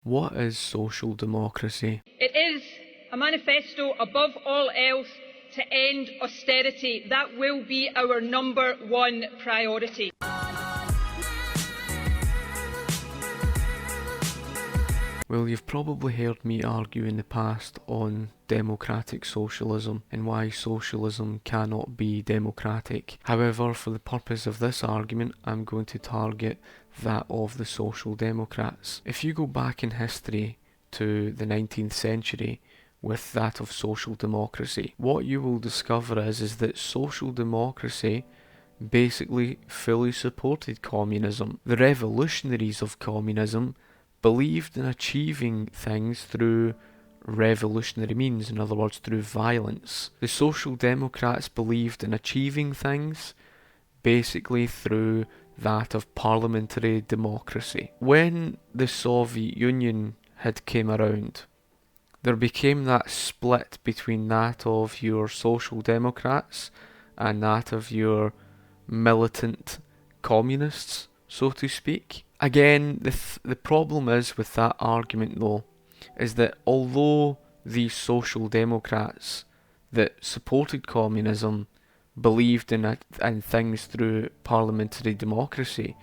What is social democracy? It is a manifesto above all else to end austerity. That will be our number one priority. Well, you've probably heard me argue in the past on democratic socialism and why socialism cannot be democratic. However, for the purpose of this argument, I'm going to target that of the Social Democrats. If you go back in history to the 19th century with that of social democracy, what you will discover is that social democracy basically fully supported communism. The revolutionaries of communism believed in achieving things through revolutionary means, in other words, through violence. The Social Democrats believed in achieving things basically through that of parliamentary democracy. When the Soviet Union had came around, there became that split between that of your Social Democrats and that of your militant communists, so to speak. Again, the problem is with that argument though, is that although these Social Democrats that supported communism believed in things through parliamentary democracy,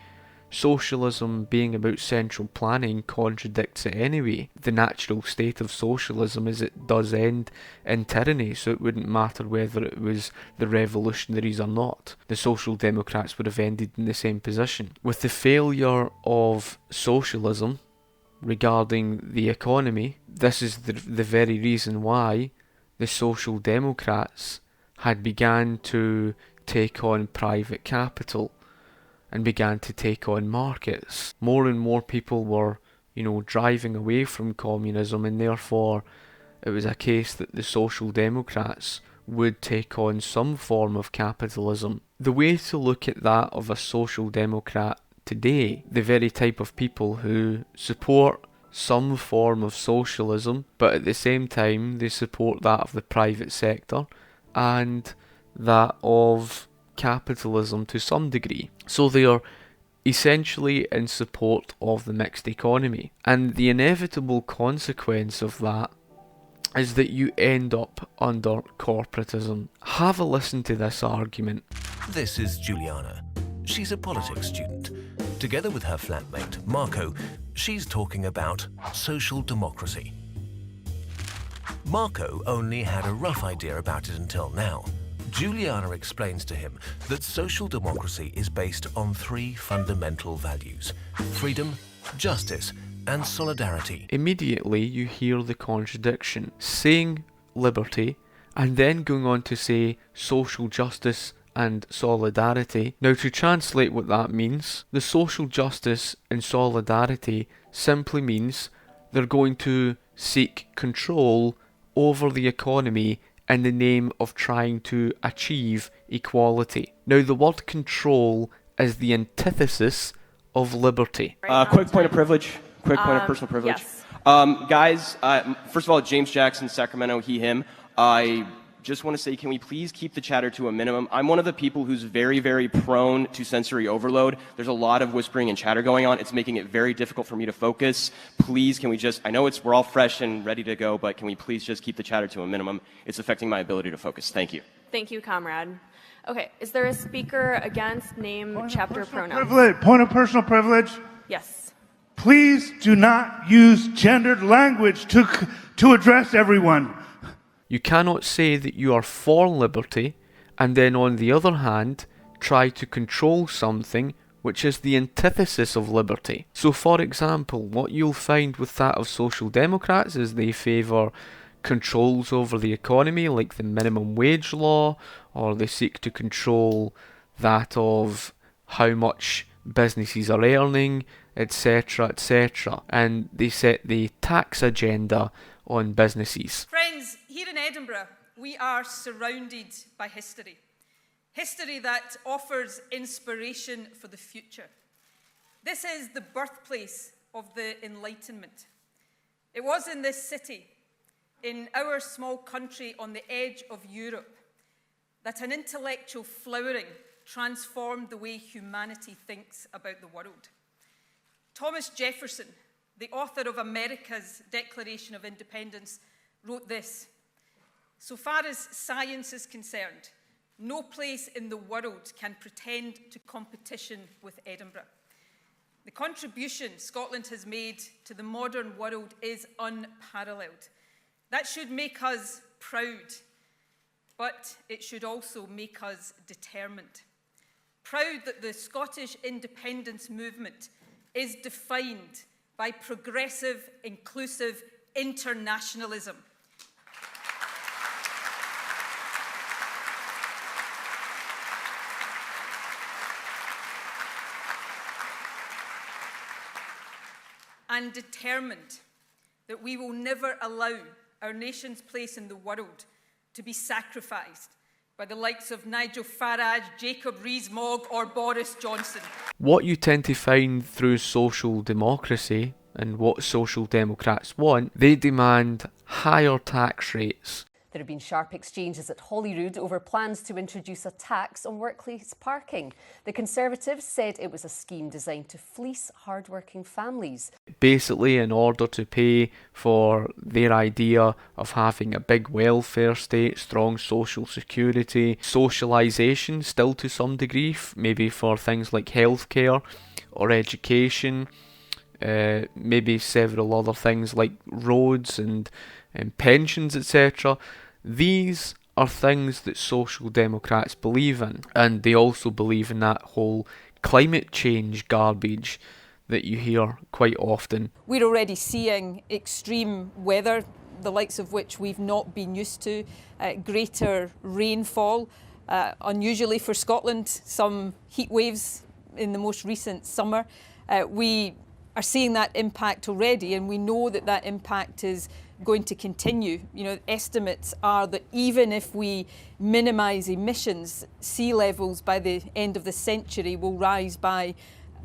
socialism being about central planning contradicts it anyway. The natural state of socialism is it does end in tyranny, so it wouldn't matter whether it was the revolutionaries or not. The Social Democrats would have ended in the same position. With the failure of socialism regarding the economy, this is the very reason why the Social Democrats had began to take on private capital and began to take on markets. More and more people were, driving away from communism, and therefore it was a case that the Social Democrats would take on some form of capitalism. The way to look at that of a Social Democrat today, the very type of people who support some form of socialism, but at the same time they support that of the private sector and that of capitalism to some degree. So they are essentially in support of the mixed economy. And the inevitable consequence of that is that you end up under corporatism. Have a listen to this argument. This is Juliana. She's a politics student. Together with her flatmate, Marco, she's talking about social democracy. Marco only had a rough idea about it until now. Juliana explains to him that social democracy is based on three fundamental values: freedom, justice, and solidarity. Immediately you hear the contradiction, saying liberty and then going on to say social justice and solidarity. Now, to translate what that means, the social justice and solidarity simply means they're going to seek control over the economy in the name of trying to achieve equality. Now, the word control is the antithesis of liberty. Quick point of privilege. Quick point of personal privilege. Yes. Guys, first of all, James Jackson, Sacramento, he, him. I just want to say, can we please keep the chatter to a minimum? I'm one of the people who's very, very prone to sensory overload. There's a lot of whispering and chatter going on. It's making it very difficult for me to focus. Please, can we just, I know we're all fresh and ready to go, but can we please just keep the chatter to a minimum? It's affecting my ability to focus. Thank you. Thank you, comrade. Okay, is there a speaker against name, chapter, pronoun? Point of personal privilege. Yes. Please do not use gendered language to address everyone. You cannot say that you are for liberty and then on the other hand try to control something which is the antithesis of liberty. So for example, what you'll find with that of Social Democrats is they favour controls over the economy like the minimum wage law, or they seek to control that of how much businesses are earning, etc., etc. And they set the tax agenda on businesses. Friends, here in Edinburgh, we are surrounded by history. History that offers inspiration for the future. This is the birthplace of the Enlightenment. It was in this city, in our small country on the edge of Europe, that an intellectual flowering transformed the way humanity thinks about the world. Thomas Jefferson the author of America's Declaration of Independence, wrote this: "So far as science is concerned, no place in the world can pretend to competition with Edinburgh. The contribution Scotland has made to the modern world is unparalleled. That should make us proud, but it should also make us determined. Proud that the Scottish independence movement is defined by progressive, inclusive internationalism. And determined that we will never allow our nation's place in the world to be sacrificed by the likes of Nigel Farage, Jacob Rees-Mogg or Boris Johnson." What you tend to find through social democracy and what social democrats want, they demand higher tax rates. There have been sharp exchanges at Holyrood over plans to introduce a tax on workplace parking. The Conservatives said it was a scheme designed to fleece hard-working families. Basically, in order to pay for their idea of having a big welfare state, strong social security, socialisation still to some degree, maybe for things like healthcare or education, maybe several other things like roads and pensions, etc. These are things that social democrats believe in, and they also believe in that whole climate change garbage that you hear quite often. We're already seeing extreme weather, the likes of which we've not been used to, greater rainfall, unusually for Scotland, some heat waves in the most recent summer. We are seeing that impact already, and we know that that impact is going to continue. You know, estimates are that even if we minimise emissions, sea levels by the end of the century will rise by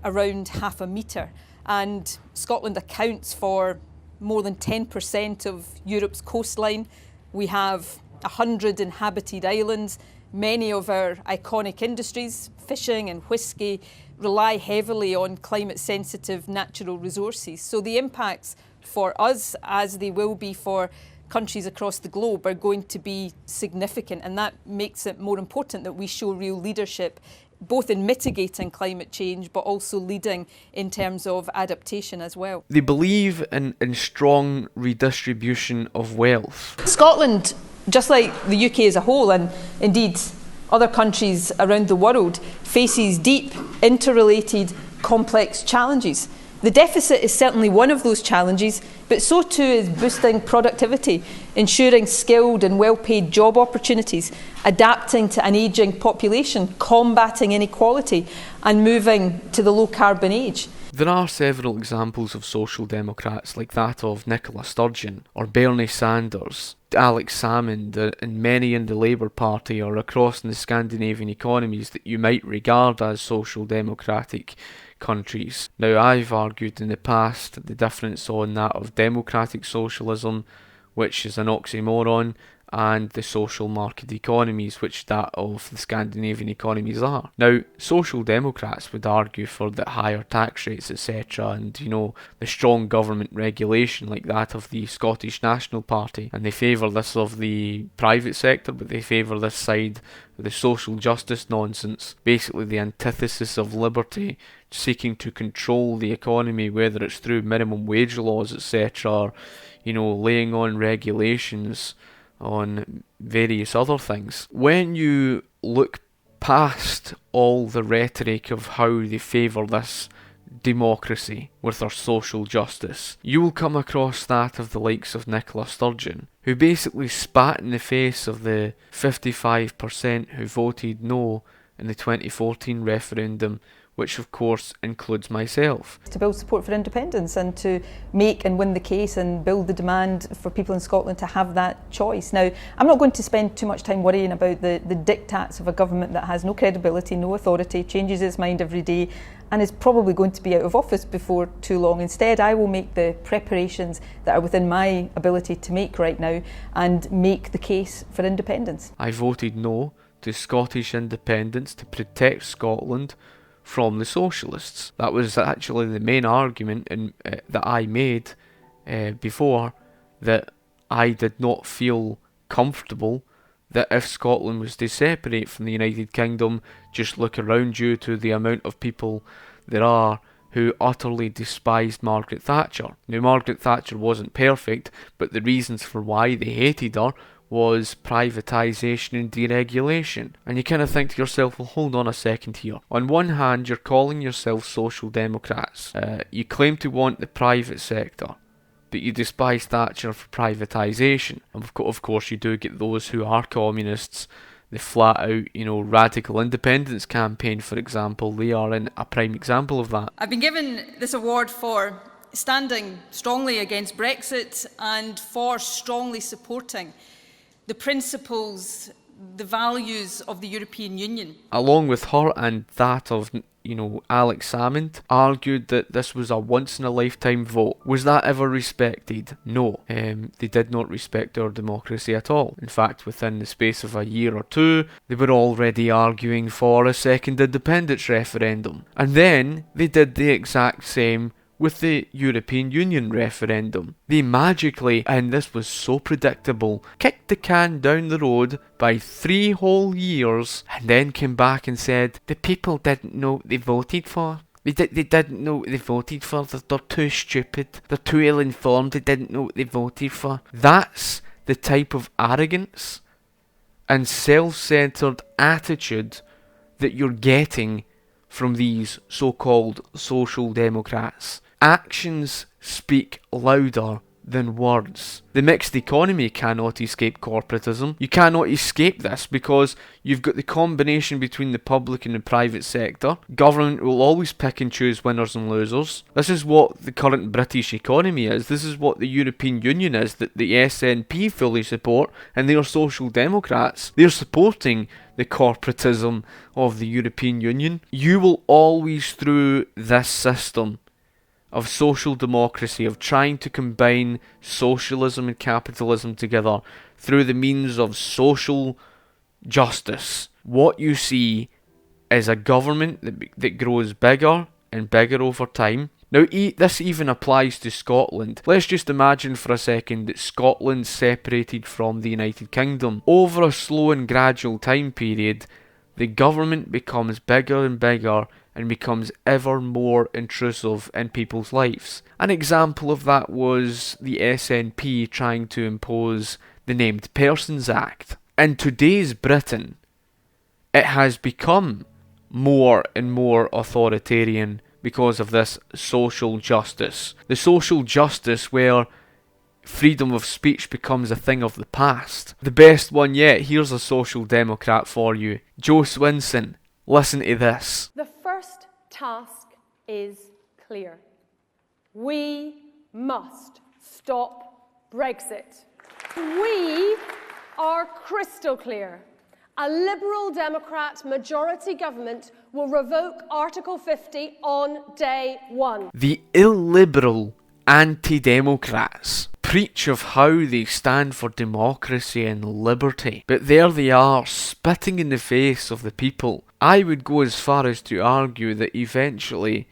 around 0.5 metre. And Scotland accounts for more than 10% of Europe's coastline. We have 100 inhabited islands. Many of our iconic industries, fishing and whisky, rely heavily on climate-sensitive natural resources. So the impacts for us, as they will be for countries across the globe, are going to be significant, and that makes it more important that we show real leadership, both in mitigating climate change but also leading in terms of adaptation as well. They believe in strong redistribution of wealth. Scotland, just like the UK as a whole, and indeed other countries around the world, faces deep, interrelated, complex challenges. The deficit is certainly one of those challenges, but so too is boosting productivity, ensuring skilled and well-paid job opportunities, adapting to an ageing population, combating inequality, and moving to the low-carbon age. There are several examples of social democrats like that of Nicola Sturgeon or Bernie Sanders, Alex Salmond, and many in the Labour Party or across in the Scandinavian economies that you might regard as social democratic countries. Now, I've argued in the past the difference on that of democratic socialism, which is an oxymoron, and the social market economies, which that of the Scandinavian economies are. Now, social democrats would argue for the higher tax rates, etc., and, you know, the strong government regulation like that of the Scottish National Party, and they favour this of the private sector, but they favour this side of the social justice nonsense, basically the antithesis of liberty, seeking to control the economy, whether it's through minimum wage laws, etc., or, you know, laying on regulations on various other things. When you look past all the rhetoric of how they favour this democracy with their social justice, you will come across that of the likes of Nicola Sturgeon, who basically spat in the face of the 55% who voted no in the 2014 referendum, which of course includes myself. To build support for independence and to make and win the case and build the demand for people in Scotland to have that choice. Now, I'm not going to spend too much time worrying about the diktats of a government that has no credibility, no authority, changes its mind every day, and is probably going to be out of office before too long. Instead, I will make the preparations that are within my ability to make right now and make the case for independence. I voted no to Scottish independence to protect Scotland from the socialists. That was actually the main argument that I made before, that I did not feel comfortable that if Scotland was to separate from the United Kingdom, just look around you to the amount of people there are who utterly despised Margaret Thatcher. Now, Margaret Thatcher wasn't perfect, but the reasons for why they hated her was privatisation and deregulation. And you kind of think to yourself, well, hold on a second here. On one hand, you're calling yourself Social Democrats. You claim to want the private sector, but you despise Thatcher for privatisation. And of course, you do get those who are communists, the flat out, radical independence campaign, for example. They are a prime example of that. I've been given this award for standing strongly against Brexit and for strongly supporting the principles, the values of the European Union. Along with her and that of Alex Salmond, argued that this was a once-in-a-lifetime vote. Was that ever respected? No. They did not respect our democracy at all. In fact, within the space of a year or two, they were already arguing for a second independence referendum. And then they did the exact same with the European Union referendum. They magically, and this was so predictable, kicked the can down the road by 3 whole years and then came back and said, the people didn't know what they voted for. They didn't know what they voted for. They're too stupid. They're too ill-informed. They didn't know what they voted for. That's the type of arrogance and self-centered attitude that you're getting from these so-called social democrats. Actions speak louder than words. The mixed economy cannot escape corporatism. You cannot escape this because you've got the combination between the public and the private sector. Government will always pick and choose winners and losers. This is what the current British economy is. This is what the European Union is, that the SNP fully support, and they are social democrats. They're supporting the corporatism of the European Union. You will always, through this system of social democracy, of trying to combine socialism and capitalism together through the means of social justice, what you see is a government that grows bigger and bigger over time. Now, this even applies to Scotland. Let's just imagine for a second that Scotland separated from the United Kingdom. Over a slow and gradual time period, the government becomes bigger and bigger and becomes ever more intrusive in people's lives. An example of that was the SNP trying to impose the Named Persons Act. In today's Britain, it has become more and more authoritarian because of this social justice. The social justice where freedom of speech becomes a thing of the past. The best one yet, here's a social democrat for you. Joe Swinson. Listen to this. The first task is clear. We must stop Brexit. We are crystal clear. A Liberal Democrat majority government will revoke Article 50 on day one. The illiberal anti-democrats preach of how they stand for democracy and liberty, but there they are, spitting in the face of the people. I would go as far as to argue that eventually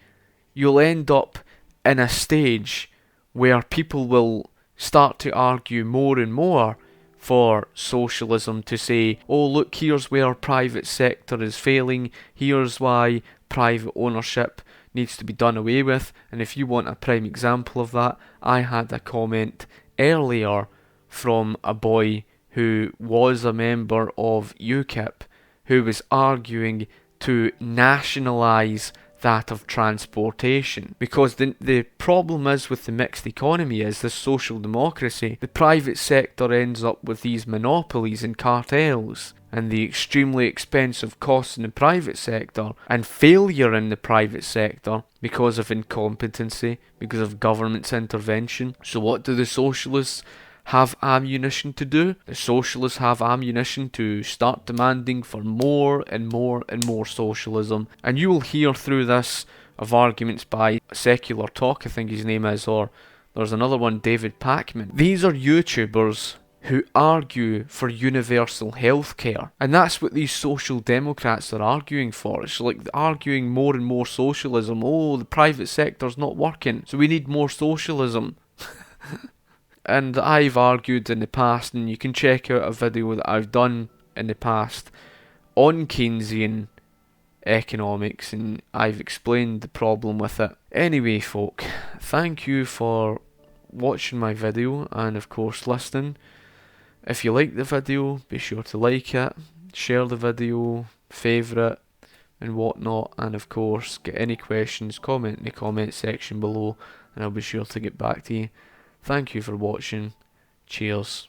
you'll end up in a stage where people will start to argue more and more for socialism, to say, oh look, here's where private sector is failing, here's why private ownership needs to be done away with. And if you want a prime example of that, I had a comment earlier from a boy who was a member of UKIP who was arguing to nationalise that of transportation, because the problem is with the mixed economy is this social democracy. The private sector ends up with these monopolies and cartels and the extremely expensive costs in the private sector and failure in the private sector because of incompetency, because of government's intervention. So what do the socialists have ammunition to do? The socialists have ammunition to start demanding for more and more and more socialism. And you will hear through this of arguments by Secular Talk, I think his name is, or there's another one, David Pacman. These are YouTubers who argue for universal healthcare. And that's what these social democrats are arguing for. It's like arguing more and more socialism. Oh, the private sector's not working, so we need more socialism. And I've argued in the past, and you can check out a video that I've done in the past on Keynesian economics, and I've explained the problem with it. Anyway, folk, thank you for watching my video and of course listening. If you like the video, be sure to like it, share the video, favourite and whatnot, and of course get any questions, comment in the comment section below and I'll be sure to get back to you. Thank you for watching. Cheers.